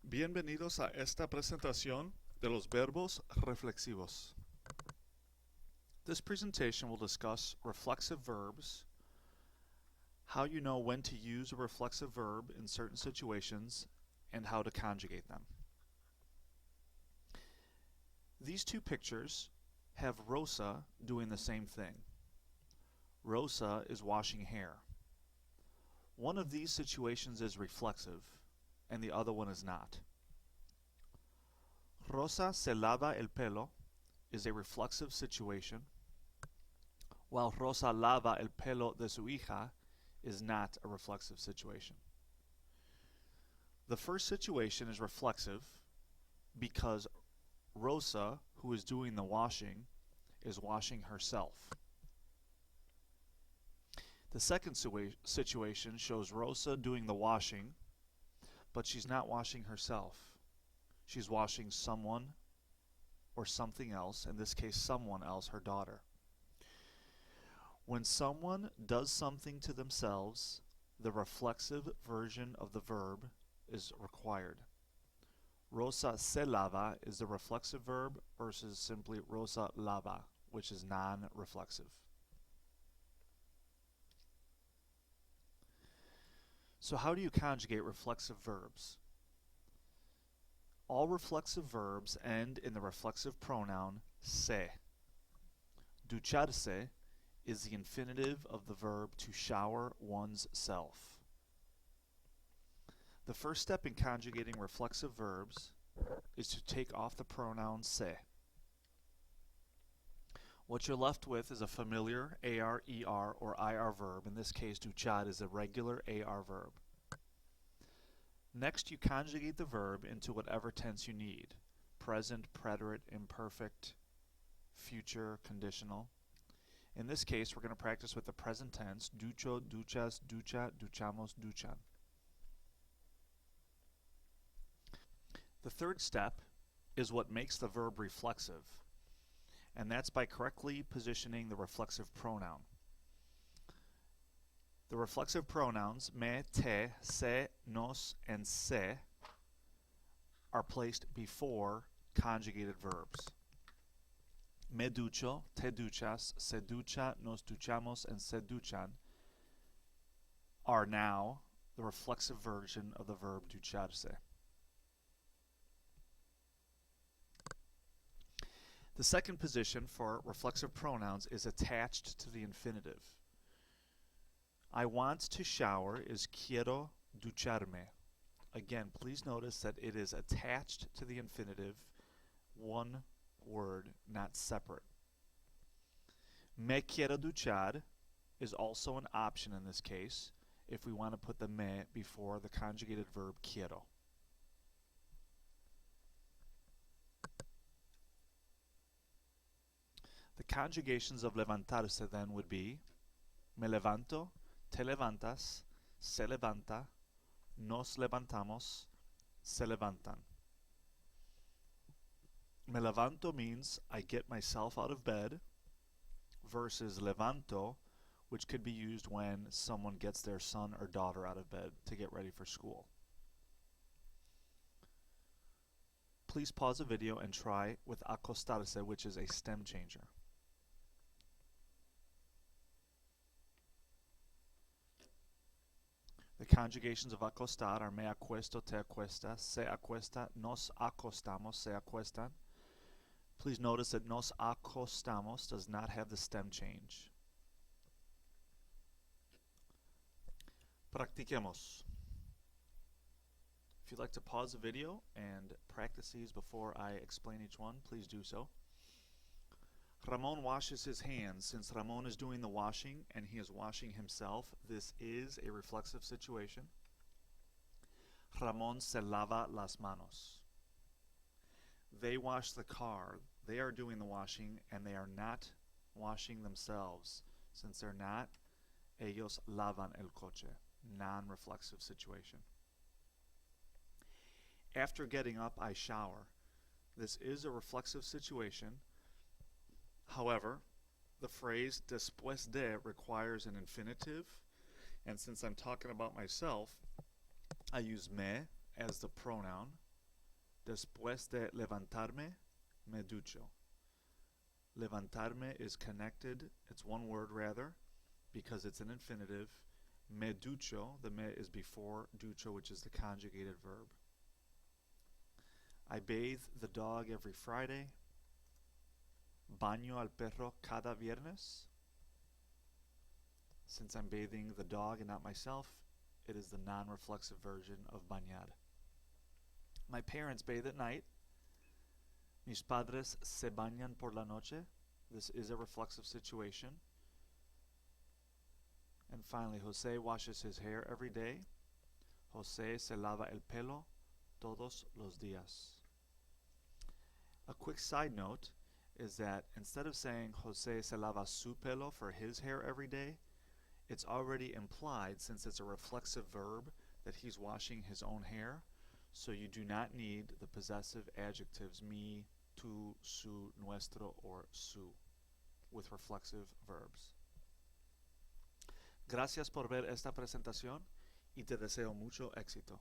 Bienvenidos a esta presentación de los verbos reflexivos. This presentation will discuss reflexive verbs, how you know when to use a reflexive verb in certain situations, and how to conjugate them. These two pictures have Rosa doing the same thing. Rosa is washing hair. One of these situations is reflexive, and the other one is not. Rosa se lava el pelo is a reflexive situation, while Rosa lava el pelo de su hija is not a reflexive situation. The first situation is reflexive because Rosa, who is doing the washing, is washing herself. The second situation shows Rosa doing the washing, but she's not washing herself. She's washing someone or something else, in this case someone else, her daughter. When someone does something to themselves, the reflexive version of the verb is required. Rosa se lava is the reflexive verb versus simply Rosa lava, which is non-reflexive. So how do you conjugate reflexive verbs? All reflexive verbs end in the reflexive pronoun se. Ducharse is the infinitive of the verb to shower one's self. The first step in conjugating reflexive verbs is to take off the pronoun se. What you're left with is a familiar AR, ER, or IR verb. In this case, duchar is a regular AR verb. Next, you conjugate the verb into whatever tense you need. Present, preterite, imperfect, future, conditional. In this case, we're going to practice with the present tense, ducho, duchas, ducha, duchamos, duchan. The third step is what makes the verb reflexive, and that's by correctly positioning the reflexive pronoun. The reflexive pronouns me, te, se, nos, and se are placed before conjugated verbs. Me ducho, te duchas, se ducha, nos duchamos, and se duchan are now the reflexive version of the verb ducharse. The second position for reflexive pronouns is attached to the infinitive. I want to shower is quiero ducharme. Again, please notice that it is attached to the infinitive, one word, not separate. Me quiero duchar is also an option in this case if we want to put the me before the conjugated verb quiero. The conjugations of levantarse then would be me levanto, te levantas, se levanta, nos levantamos, se levantan. Me levanto means I get myself out of bed versus levanto, which could be used when someone gets their son or daughter out of bed to get ready for school. Please pause the video and try with acostarse, which is a stem changer. The conjugations of acostar are me acuesto, te acuestas, se acuesta, nos acostamos, se acuestan. Please notice that nos acostamos does not have the stem change. Practiquemos. If you'd like to pause the video and practice these before I explain each one, please do so. Ramon washes his hands. Since Ramon is doing the washing and he is washing himself, this is a reflexive situation. Ramon se lava las manos. They wash the car. They are doing the washing and they are not washing themselves. Since they're not, ellos lavan el coche. Non-reflexive situation. After getting up, I shower. This is a reflexive situation. However, the phrase después de requires an infinitive, and since I'm talking about myself, I use me as the pronoun, Después de levantarme, me ducho. Levantarme is connected, it's one word rather, because it's an infinitive. Me ducho, the me is before ducho, which is the conjugated verb. I bathe the dog every Friday. Baño al perro cada viernes. Since I'm bathing the dog and not myself, it is the non-reflexive version of bañar. My parents bathe at night. Mis padres se bañan por la noche. This is a reflexive situation. And finally, Jose washes his hair every day. Jose se lava el pelo todos los días. A quick side note is that instead of saying Jose se lava su pelo for his hair every day, it's already implied, since it's a reflexive verb, that he's washing his own hair. So you do not need the possessive adjectives mi, tu, su, nuestro, or su with reflexive verbs. Gracias por ver esta presentación y te deseo mucho éxito.